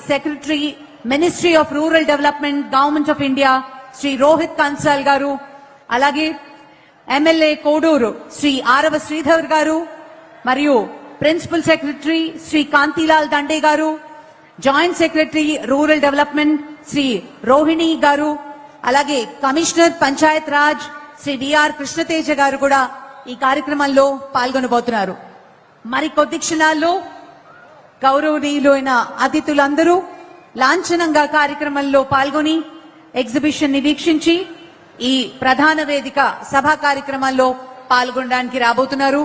Secretary ministry of rural development government of India Shri Rohit కన్సాల్ గారు, అలాగే MLA Koduru Shri ఆరవ శ్రీధర్ గారు, మరియు ప్రిన్సిపల్ సెక్రటరీ శ్రీ కాంతిలాల్ దండే గారు, joint secretary rural development Shri Rohini గారు, అలాగే కమిషనర్ పంచాయత్ రాజ్ శ్రీ డిఆర్ కృష్ణతేజ గారు కూడా ఈ కార్యక్రమంలో పాల్గొనబోతున్నారు. మరి కొద్ది క్షణాల్లో గౌరవనీయులైన అతిథులందరూ లాంఛనంగా కార్యక్రమంలో పాల్గొని ఎగ్జిబిషన్ ని వీక్షించి ఈ ప్రధాన వేదిక సభా కార్యక్రమంలో పాల్గొనడానికి రాబోతున్నారు.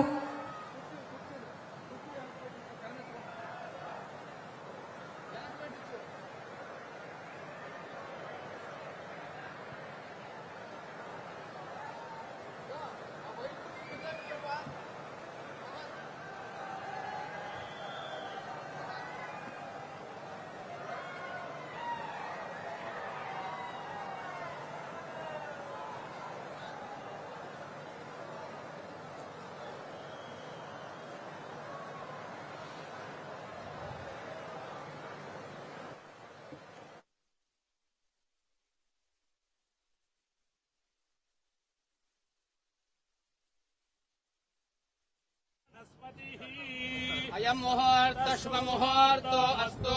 अयं मुहूर्त शुभ मुहूर्तो अस्तु।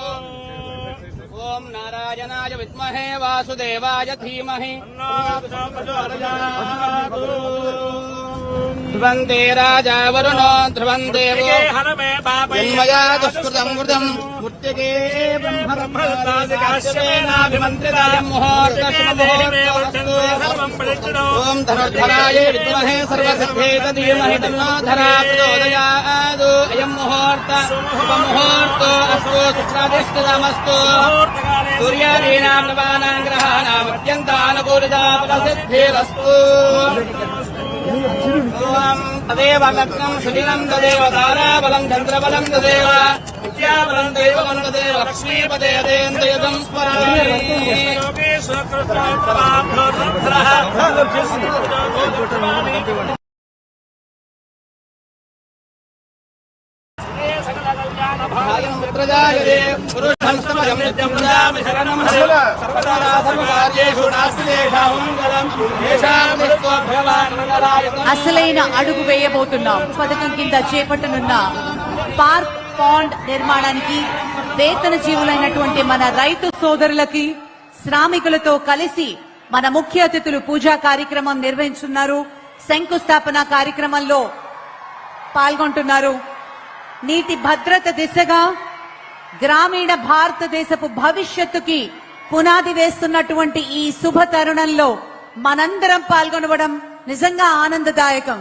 ओम नारायणाय विद्महे वासुदेवाय धीमहि ध्रुवन्ते राजा वरुणो ध्रुवं देवो जन्मया दुष्कृतं वृदं मृत्युके ब्रह्मरत्नादिकाश्येनाभिमन्त्रितायं मुहूर्त शुभ मुहूर्तो अस्तु। ओम धनुर्धराय विद्महे सर्वसिद्धेत धीमहि तन्नो धरा प्रचोदयात्। अयं मुहूर्त शुभ मुहूर्तो अस्तु। शुक्रादिष्टमस्तु। सूर्यादीनां नवानां ग्रहाणाम् अत्यन्तानुकूलिता फलसिद्धिरस्तु। तदेव लग्नं सुदिनं तदेव ताराबलं चन्द्रबलं तदेव विद्याबलं दैवबलं तदेव लक्ष्मीपदे अदेन्द्रयुगं स्मरामि। అసలైన అడుగు వేయబోతున్నాం. పథకం కింద చేపట్టనున్న పార్క్ పాండ్ నిర్మాణానికి వేతన జీవులైనటువంటి మన రైతు సోదరులకి శ్రామికులతో కలిసి మన ముఖ్య అతిథులు పూజా కార్యక్రమం నిర్వహించున్నారు. శంకుస్థాపన కార్యక్రమంలో పాల్గొంటున్నారు. నీటి భద్రత దిశగా గ్రామీణ భారతదేశపు భవిష్యత్తుకి పునాది వేస్తున్నటువంటి ఈ శుభ తరుణంలో మనందరం పాల్గొనడం నిజంగా ఆనందదాయకం.